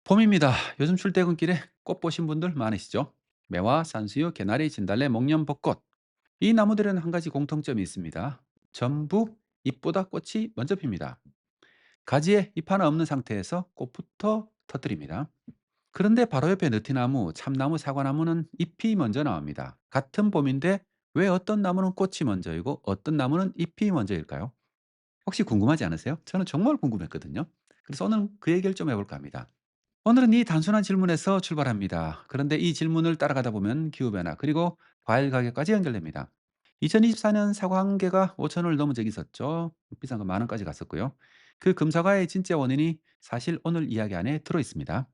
봄입니다. 요즘 출퇴근길에 꽃 보신 분들 많으시죠? 매화, 산수유, 개나리, 진달래, 목련, 벚꽃. 이 나무들에는 한 가지 공통점이 있습니다. 전부 잎보다 꽃이 먼저 핍니다. 가지에 잎 하나 없는 상태에서 꽃부터 터뜨립니다. 그런데 바로 옆에 느티나무, 참나무, 사과나무는 잎이 먼저 나옵니다. 같은 봄인데 왜 어떤 나무는 꽃이 먼저이고 어떤 나무는 잎이 먼저일까요? 혹시 궁금하지 않으세요? 저는 정말 궁금했거든요. 그래서 오늘 그 얘기를 좀 해볼까 합니다. 오늘은 이 단순한 질문에서 출발합니다. 그런데 이 질문을 따라가다 보면 기후변화 그리고 과일 가격까지 연결됩니다. 2024년 사과 한 개가 5천 원을 넘은 적이 있었죠. 비싼 거 만 원까지 갔었고요. 그 금사과의 진짜 원인이 사실 오늘 이야기 안에 들어 있습니다.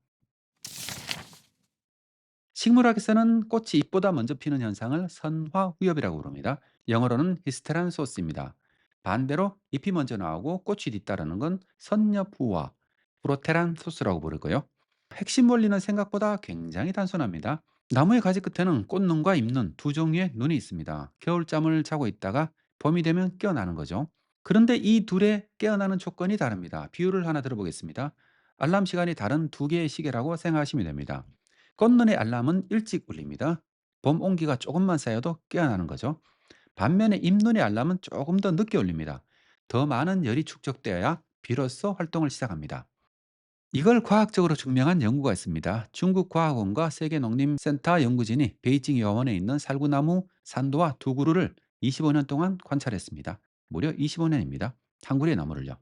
식물학에서는 꽃이 잎보다 먼저 피는 현상을 선화후엽이라고 부릅니다. 영어로는 히스테란 소스입니다. 반대로 잎이 먼저 나오고 꽃이 뒤따르는 건 선엽후화, 프로테란 소스라고 부르고요. 핵심 원리는 생각보다 굉장히 단순합니다. 나무의 가지 끝에는 꽃눈과 잎눈 두 종류의 눈이 있습니다. 겨울잠을 자고 있다가 봄이 되면 깨어나는 거죠. 그런데 이 둘의 깨어나는 조건이 다릅니다. 비율을 하나 들어보겠습니다. 알람 시간이 다른 두 개의 시계라고 생각하시면 됩니다. 꽃눈의 알람은 일찍 울립니다. 봄 온기가 조금만 쌓여도 깨어나는 거죠. 반면에 잎눈의 알람은 조금 더 늦게 울립니다. 더 많은 열이 축적되어야 비로소 활동을 시작합니다. 이걸 과학적으로 증명한 연구가 있습니다. 중국 과학원과 세계농림센터 연구진이 베이징 여원에 있는 살구나무 산도와 두 그루를 25년 동안 관찰했습니다. 무려 25년입니다. 한 그루의 나무를요.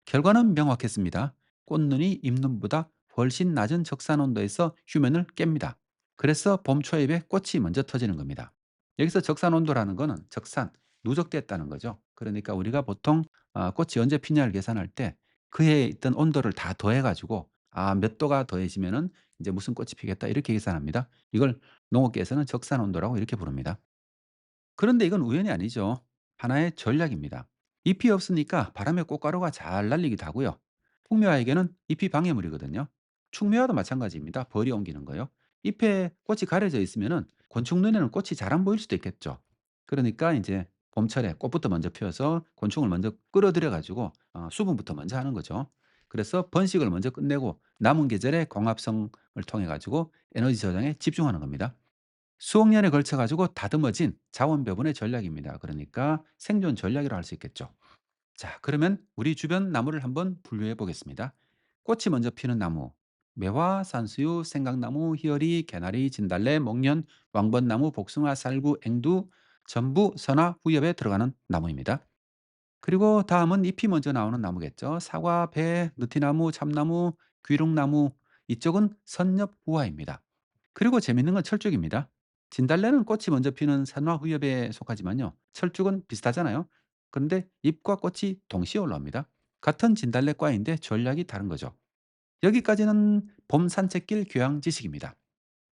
결과는 명확했습니다. 꽃눈이 잎눈보다 훨씬 낮은 적산 온도에서 휴면을 깹니다. 그래서 봄 초입에 꽃이 먼저 터지는 겁니다. 여기서 적산 온도라는 거는 적산, 누적됐다는 거죠. 그러니까 우리가 보통 꽃이 언제 피냐를 계산할 때 그해 있던 온도를 다 더해가지고 몇 도가 더해지면은 이제 무슨 꽃이 피겠다 이렇게 계산합니다. 이걸 농업계에서는 적산 온도라고 이렇게 부릅니다. 그런데 이건 우연이 아니죠. 하나의 전략입니다. 잎이 없으니까 바람에 꽃가루가 잘 날리기도 하고요. 풍묘아에게는 잎이 방해물이거든요. 충묘와도 마찬가지입니다. 벌이 옮기는 거요. 잎에 꽃이 가려져 있으면은 곤충 눈에는 꽃이 잘 안 보일 수도 있겠죠. 그러니까 이제 봄철에 꽃부터 먼저 피어서 곤충을 먼저 끌어들여 가지고 수분부터 먼저 하는 거죠. 그래서 번식을 먼저 끝내고 남은 계절에 광합성을 통해 가지고 에너지 저장에 집중하는 겁니다. 수억 년에 걸쳐 가지고 다듬어진 자원 배분의 전략입니다. 그러니까 생존 전략이라고 할 수 있겠죠. 자, 그러면 우리 주변 나무를 한번 분류해 보겠습니다. 꽃이 먼저 피는 나무, 매화, 산수유, 생강나무, 희열이, 개나리, 진달래, 목련, 왕벚나무, 복숭아, 살구, 앵두, 전부, 선화, 후엽에 들어가는 나무입니다. 그리고 다음은 잎이 먼저 나오는 나무겠죠. 사과, 배, 느티나무, 참나무, 귀롱나무, 이쪽은 선엽후화입니다. 그리고 재밌는 건 철쭉입니다. 진달래는 꽃이 먼저 피는 산화후엽에 속하지만요. 철쭉은 비슷하잖아요. 그런데 잎과 꽃이 동시에 올라옵니다. 같은 진달래과인데 전략이 다른 거죠. 여기까지는 봄 산책길 교양 지식입니다.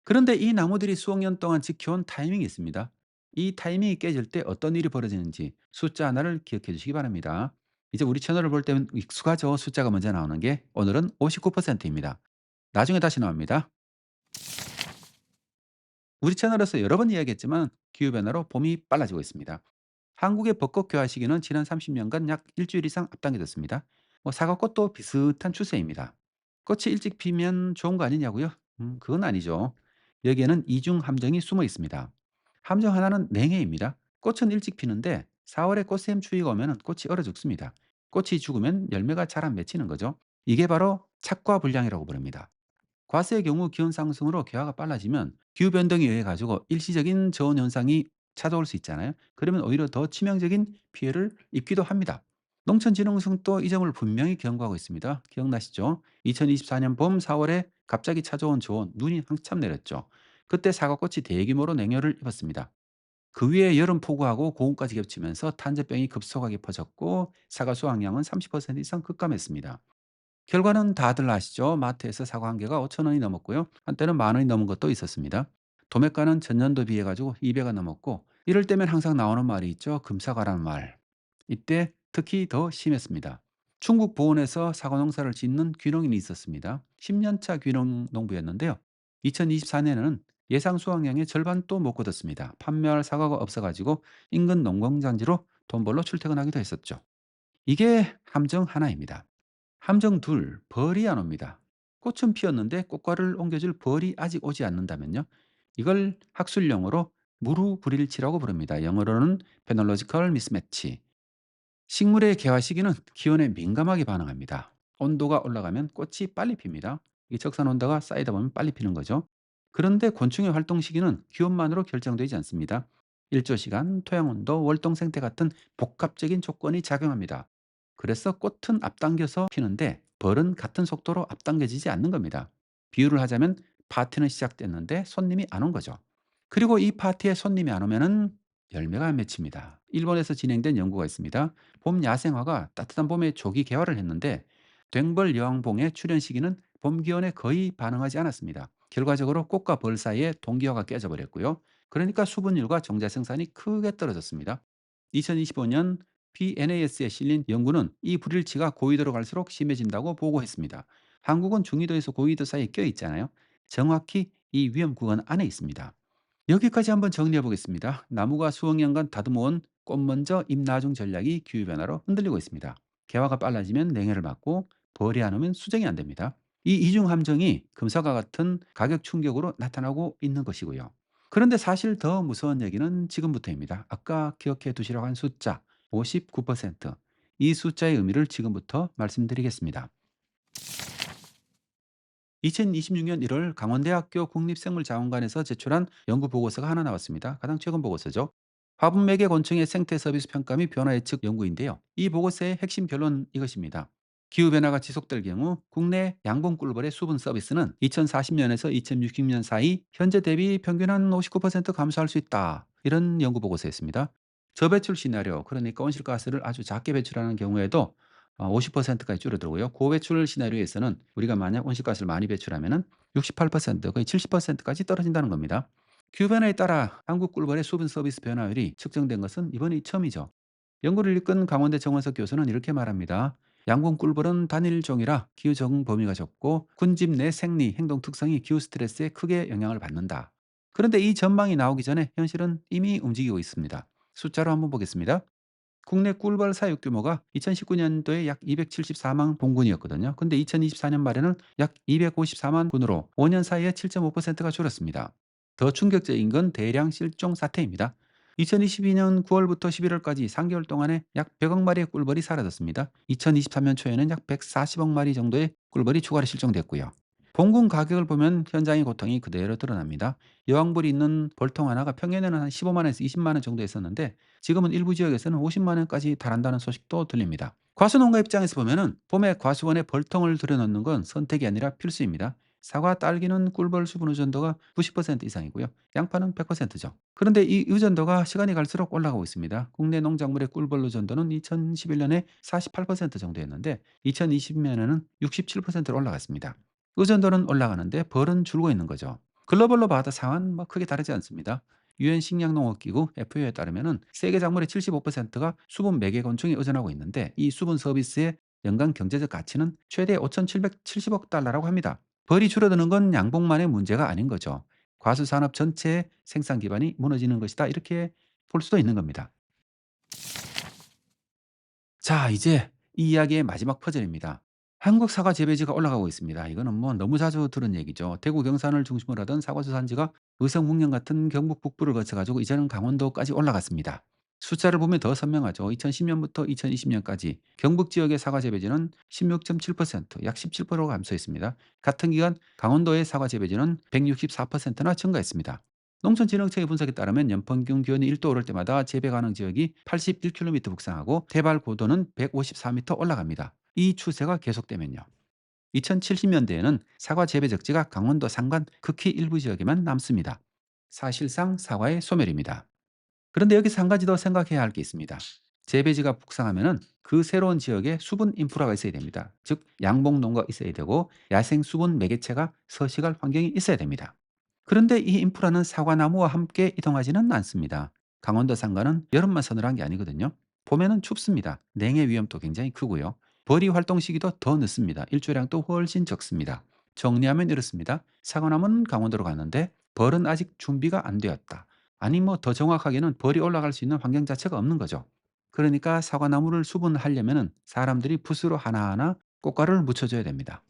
그런데 이 나무들이 수억 년 동안 지켜온 타이밍이 있습니다. 이 타이밍이 깨질 때 어떤 일이 벌어지는지 숫자 하나를 기억해 주시기 바랍니다. 이제 우리 채널을 볼 때는 익숙하죠. 숫자가 먼저 나오는 게 오늘은 59%입니다. 나중에 다시 나옵니다. 우리 채널에서 여러 번 이야기했지만 기후변화로 봄이 빨라지고 있습니다. 한국의 벚꽃 개화 시기는 지난 30년간 약 일주일 이상 앞당겨졌습니다. 사과꽃도 비슷한 추세입니다. 꽃이 일찍 피면 좋은 거 아니냐고요? 그건 아니죠. 여기에는 이중 함정이 숨어 있습니다. 함정 하나는 냉해입니다. 꽃은 일찍 피는데 4월에 꽃샘 추위가 오면 꽃이 얼어 죽습니다. 꽃이 죽으면 열매가 잘 안 맺히는 거죠. 이게 바로 착과 불량이라고 부릅니다. 과수의 경우 기온 상승으로 개화가 빨라지면 기후 변동에 의해 가지고 일시적인 저온 현상이 찾아올 수 있잖아요. 그러면 오히려 더 치명적인 피해를 입기도 합니다. 농촌진흥청도 이 점을 분명히 경고하고 있습니다. 기억나시죠? 2024년 봄 4월에 갑자기 찾아온 저온, 눈이 한참 내렸죠. 그때 사과꽃이 대규모로 냉해를 입었습니다. 그 위에 여름 폭우하고 고온까지 겹치면서 탄저병이 급속하게 퍼졌고 사과 수확량은 30% 이상 급감했습니다. 결과는 다들 아시죠? 마트에서 사과 한 개가 5천 원이 넘었고요. 한때는 만 원이 넘은 것도 있었습니다. 도매가는 전년도 비해 가지고 2배가 넘었고 이럴 때면 항상 나오는 말이 있죠. 금사과라는 말. 이때 특히 더 심했습니다. 충북 보은에서 사과 농사를 짓는 귀농인이 있었습니다. 10년 차 귀농 농부였는데요. 2024년에는 예상 수확량의 절반도 못 거뒀습니다. 판매할 사과가 없어가지고 인근 농공장지로 돈 벌러 출퇴근하기도 했었죠. 이게 함정 하나입니다. 함정 둘, 벌이 안 옵니다. 꽃은 피었는데 꽃가루를 옮겨줄 벌이 아직 오지 않는다면요. 이걸 학술용어로 무르 불일치라고 부릅니다. 영어로는 페놀로지컬 미스매치. 식물의 개화 시기는 기온에 민감하게 반응합니다. 온도가 올라가면 꽃이 빨리 핍니다. 이 적산 온도가 쌓이다 보면 빨리 피는 거죠. 그런데 곤충의 활동 시기는 기온만으로 결정되지 않습니다. 일조 시간, 토양 온도, 월동 생태 같은 복합적인 조건이 작용합니다. 그래서 꽃은 앞당겨서 피는데 벌은 같은 속도로 앞당겨지지 않는 겁니다. 비유를 하자면 파티는 시작됐는데 손님이 안 온 거죠. 그리고 이 파티에 손님이 안 오면은 열매가 안 맺힙니다. 일본에서 진행된 연구가 있습니다. 봄 야생화가 따뜻한 봄에 조기 개화를 했는데 괭벌 여왕봉의 출현 시기는 봄 기온에 거의 반응하지 않았습니다. 결과적으로 꽃과 벌 사이에 동기화가 깨져버렸고요. 그러니까 수분율과 정자 생산이 크게 떨어졌습니다. 2025년 PNAS에 실린 연구는 이 불일치가 고위도로 갈수록 심해진다고 보고했습니다. 한국은 중위도에서 고위도 사이에 껴 있잖아요. 정확히 이 위험 구간 안에 있습니다. 여기까지 한번 정리해 보겠습니다. 나무가 수억 년간 다듬어온 꽃 먼저 잎 나중 전략이 기후변화로 흔들리고 있습니다. 개화가 빨라지면 냉해를 맞고 벌이 안 오면 수정이 안 됩니다. 이 이중 함정이 금사과 같은 가격 충격으로 나타나고 있는 것이고요. 그런데 사실 더 무서운 얘기는 지금부터입니다. 아까 기억해 두시라고 한 숫자 59%. 이 숫자의 의미를 지금부터 말씀드리겠습니다. 2026년 1월 강원대학교 국립생물자원관에서 제출한 연구 보고서가 하나 나왔습니다. 가장 최근 보고서죠. 화분맥의 곤충의 생태 서비스 평가 및 변화 예측 연구인데요. 이 보고서의 핵심 결론 이것입니다. 기후변화가 지속될 경우 국내 양봉꿀벌의 수분 서비스는 2040년에서 2060년 사이 현재 대비 평균 한 59% 감소할 수 있다. 이런 연구 보고서였습니다. 저배출 시나리오, 그러니까 온실가스를 아주 작게 배출하는 경우에도 50%까지 줄어들고요. 고배출 시나리오에서는 우리가 만약 온실가스를 많이 배출하면은 68% 거의 70%까지 떨어진다는 겁니다. 기후변화에 따라 한국 꿀벌의 수분 서비스 변화율이 측정된 것은 이번이 처음이죠. 연구를 이끈 강원대 정원석 교수는 이렇게 말합니다. 양봉 꿀벌은 단일 종이라 기후 적응 범위가 좁고 군집 내 생리, 행동 특성이 기후 스트레스에 크게 영향을 받는다. 그런데 이 전망이 나오기 전에 현실은 이미 움직이고 있습니다. 숫자로 한번 보겠습니다. 국내 꿀벌 사육 규모가 2019년도에 약 274만 봉군이었거든요. 근데 2024년 말에는 약 254만 군으로 5년 사이에 7.5%가 줄었습니다. 더 충격적인 건 대량 실종 사태입니다. 2022년 9월부터 11월까지 3개월 동안에 약 100억 마리의 꿀벌이 사라졌습니다. 2023년 초에는 약 140억 마리 정도의 꿀벌이 추가로 실종됐고요. 봉군 가격을 보면 현장의 고통이 그대로 드러납니다. 여왕벌이 있는 벌통 하나가 평년에는 한 15만 원에서 20만 원 정도 했었는데 지금은 일부 지역에서는 50만 원까지 달한다는 소식도 들립니다. 과수농가 입장에서 보면은 봄에 과수원에 벌통을 들여놓는 건 선택이 아니라 필수입니다. 사과, 딸기는 꿀벌 수분 의존도가 90% 이상이고요. 양파는 100%죠. 그런데 이 의존도가 시간이 갈수록 올라가고 있습니다. 국내 농작물의 꿀벌 의존도는 2011년에 48% 정도였는데 2020년에는 67%로 올라갔습니다. 의존도는 올라가는데 벌은 줄고 있는 거죠. 글로벌로 봐도 상황은 뭐 크게 다르지 않습니다. 유엔 식량농업기구 FAO에 따르면은 세계 작물의 75%가 수분 매개 곤충에 의존하고 있는데 이 수분 서비스의 연간 경제적 가치는 최대 5,770억 달러라고 합니다. 벌이 줄어드는 건 양봉만의 문제가 아닌 거죠. 과수 산업 전체의 생산 기반이 무너지는 것이다. 이렇게 볼 수도 있는 겁니다. 자, 이제 이 이야기의 마지막 퍼즐입니다. 한국 사과 재배지가 올라가고 있습니다. 이거는 뭐 너무 자주 들은 얘기죠. 대구 경산을 중심으로 하던 사과 수산지가 의성 문경 같은 경북 북부를 거쳐 가지고 이제는 강원도까지 올라갔습니다. 숫자를 보면 더 선명하죠. 2010년부터 2020년까지 경북 지역의 사과 재배지는 16.7%, 약 17%가 감소했습니다. 같은 기간 강원도의 사과 재배지는 164%나 증가했습니다. 농촌진흥청의 분석에 따르면 연평균 기온이 1도 오를 때마다 재배 가능 지역이 81km 북상하고 태발 고도는 154m 올라갑니다. 이 추세가 계속되면요. 2070년대에는 사과 재배 적지가 강원도 산간 극히 일부 지역에만 남습니다. 사실상 사과의 소멸입니다. 그런데 여기서 한 가지 더 생각해야 할 게 있습니다. 재배지가 북상하면은 그 새로운 지역에 수분 인프라가 있어야 됩니다. 즉 양봉 농가가 있어야 되고 야생 수분 매개체가 서식할 환경이 있어야 됩니다. 그런데 이 인프라는 사과나무와 함께 이동하지는 않습니다. 강원도 산간은 여름만 서늘한 게 아니거든요. 봄에는 춥습니다. 냉해 위험도 굉장히 크고요. 벌이 활동 시기도 더 늦습니다. 일조량도 훨씬 적습니다. 정리하면 이렇습니다. 사과나무는 강원도로 갔는데 벌은 아직 준비가 안 되었다. 아니 뭐 더 정확하게는 벌이 올라갈 수 있는 환경 자체가 없는 거죠. 그러니까 사과나무를 수분하려면은 사람들이 붓으로 하나하나 꽃가루를 묻혀줘야 됩니다.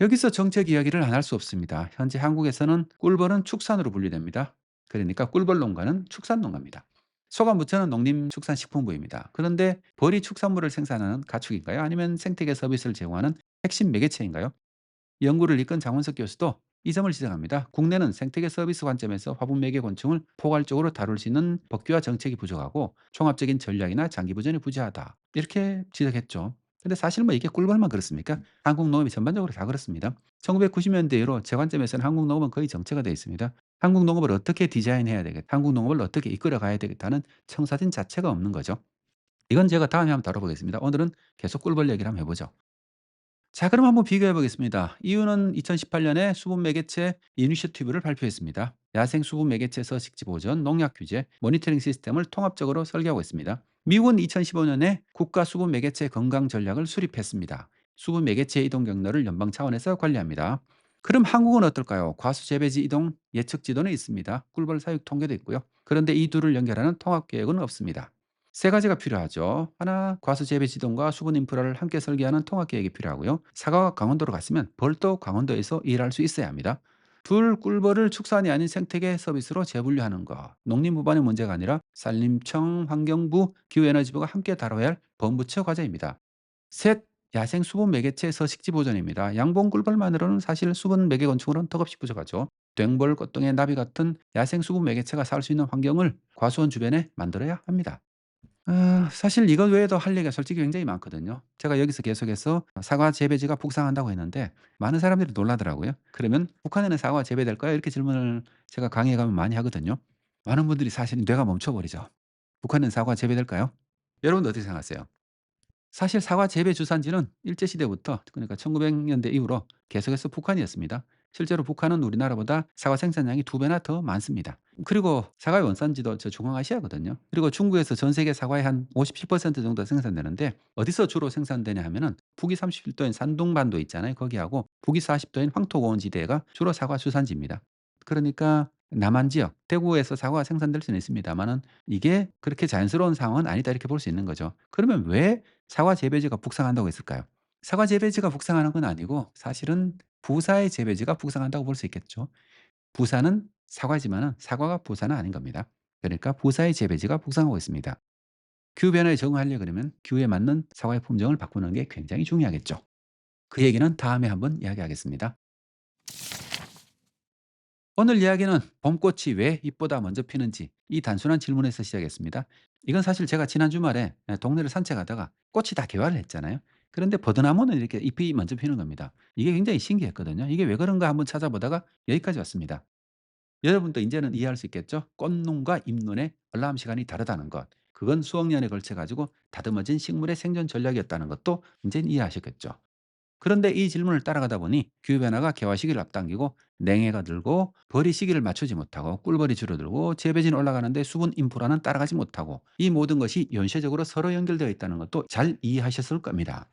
여기서 정책 이야기를 안 할 수 없습니다. 현재 한국에서는 꿀벌은 축산으로 분류됩니다. 그러니까 꿀벌 농가는 축산 농가입니다. 소가 묻혀는 농림축산식품부입니다. 그런데 벌이 축산물을 생산하는 가축인가요? 아니면 생태계 서비스를 제공하는 핵심 매개체인가요? 연구를 이끈 장원석 교수도 이 점을 지적합니다. 국내는 생태계 서비스 관점에서 화분 매개 곤충을 포괄적으로 다룰 수 있는 법규와 정책이 부족하고 종합적인 전략이나 장기 부전이 부재하다. 이렇게 지적했죠. 근데 사실 뭐 이게 꿀벌만 그렇습니까? 한국 농업이 전반적으로 다 그렇습니다. 1990년대 이후로 제 관점에서는 한국 농업은 거의 정체가 되어 있습니다. 한국 농업을 어떻게 디자인해야 되겠다, 한국 농업을 어떻게 이끌어 가야 되겠다는 청사진 자체가 없는 거죠. 이건 제가 다음에 한번 다뤄보겠습니다. 오늘은 계속 꿀벌 얘기를 한번 해보죠. 자, 그럼 한번 비교해 보겠습니다. 이유는 2018년에 수분 매개체 이니셔티브를 발표했습니다. 야생 수분 매개체 서식지 보전, 농약 규제, 모니터링 시스템을 통합적으로 설계하고 있습니다. 미국은 2015년에 국가 수분 매개체 건강 전략을 수립했습니다. 수분 매개체 이동 경로를 연방 차원에서 관리합니다. 그럼 한국은 어떨까요? 과수 재배지 이동 예측 지도는 있습니다. 꿀벌 사육 통계도 있고요. 그런데 이 둘을 연결하는 통합 계획은 없습니다. 세 가지가 필요하죠. 하나, 과수 재배 지동과 수분 인프라를 함께 설계하는 통합 계획이 필요하고요. 사과가 강원도로 갔으면 벌도 강원도에서 일할 수 있어야 합니다. 둘, 꿀벌을 축산이 아닌 생태계 서비스로 재분류하는 것. 농림부만의 문제가 아니라 산림청, 환경부, 기후에너지부가 함께 다뤄야 할 범부처 과제입니다. 셋, 야생 수분 매개체 서식지 보존입니다. 양봉 꿀벌만으로는 사실 수분 매개 건축으로는 턱없이 부족하죠. 괭벌, 꽃동의 나비 같은 야생 수분 매개체가 살 수 있는 환경을 과수원 주변에 만들어야 합니다. 사실 이것 외에도 할 얘기가 솔직히 굉장히 많거든요. 제가 여기서 계속해서 사과 재배지가 북상한다고 했는데 많은 사람들이 놀라더라고요. 그러면 "북한에는 사과가 재배될까요?" 이렇게 질문을 제가 강의에 가면 많이 하거든요. 많은 분들이 사실 뇌가 멈춰버리죠. "북한에는 사과가 재배될까요?" 여러분 어떻게 생각하세요? 사실 사과 재배 주산지는 일제시대부터, 그러니까 1900년대 이후로 계속해서 북한이었습니다. 실제로 북한은 우리나라보다 사과 생산량이 2배나 더 많습니다. 그리고 사과의 원산지도 중앙아시아거든요. 그리고 중국에서 전 세계 사과의 한 57% 정도 생산되는데, 어디서 주로 생산되냐 하면은 북위 31도인 산둥반도 있잖아요. 거기하고 북위 40도인 황토고원지대가 주로 사과 주산지입니다. 그러니까 남한 지역, 대구에서 사과가 생산될 수는 있습니다만은 이게 그렇게 자연스러운 상황은 아니다, 이렇게 볼 수 있는 거죠. 그러면 왜 사과 재배지가 북상한다고 했을까요? 사과 재배지가 북상하는 건 아니고 사실은 부사의 재배지가 북상한다고 볼 수 있겠죠. 부사는 사과지만은 사과가 부사는 아닌 겁니다. 그러니까 부사의 재배지가 북상하고 있습니다. 기후 변화에 적응하려 그러면 기후에 맞는 사과의 품종을 바꾸는 게 굉장히 중요하겠죠. 그 얘기는 다음에 한번 이야기하겠습니다. 오늘 이야기는 봄꽃이 왜 잎보다 먼저 피는지, 이 단순한 질문에서 시작했습니다. 이건 사실 제가 지난 주말에 동네를 산책하다가 꽃이 다 개화를 했잖아요. 그런데 버드나무는 이렇게 잎이 먼저 피는 겁니다. 이게 굉장히 신기했거든요. 이게 왜 그런가 한번 찾아보다가 여기까지 왔습니다. 여러분도 이제는 이해할 수 있겠죠? 꽃눈과 잎눈의 알람 시간이 다르다는 것. 그건 수억 년에 걸쳐 가지고 다듬어진 식물의 생존 전략이었다는 것도 이제는 이해하셨겠죠? 그런데 이 질문을 따라가다 보니 기후변화가 개화 시기를 앞당기고 냉해가 들고 벌이 시기를 맞추지 못하고 꿀벌이 줄어들고 재배진이 올라가는데 수분 인프라는 따라가지 못하고, 이 모든 것이 연쇄적으로 서로 연결되어 있다는 것도 잘 이해하셨을 겁니다.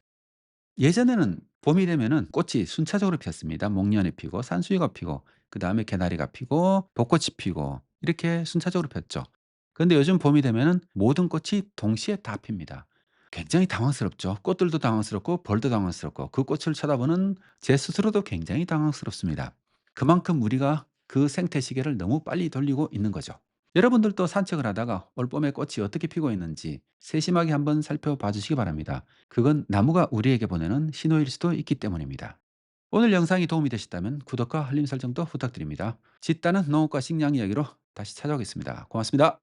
예전에는 봄이 되면은 꽃이 순차적으로 피었습니다. 목련이 피고 산수유가 피고 그다음에 개나리가 피고 벚꽃이 피고 이렇게 순차적으로 폈죠. 그런데 요즘 봄이 되면은 모든 꽃이 동시에 다 핍니다. 굉장히 당황스럽죠. 꽃들도 당황스럽고 벌도 당황스럽고 그 꽃을 쳐다보는 제 스스로도 굉장히 당황스럽습니다. 그만큼 우리가 그 생태 시계를 너무 빨리 돌리고 있는 거죠. 여러분들도 산책을 하다가 올봄에 꽃이 어떻게 피고 있는지 세심하게 한번 살펴봐 주시기 바랍니다. 그건 나무가 우리에게 보내는 신호일 수도 있기 때문입니다. 오늘 영상이 도움이 되셨다면 구독과 알림 설정도 부탁드립니다. 짓다는 농업과 식량 이야기로 다시 찾아오겠습니다. 고맙습니다.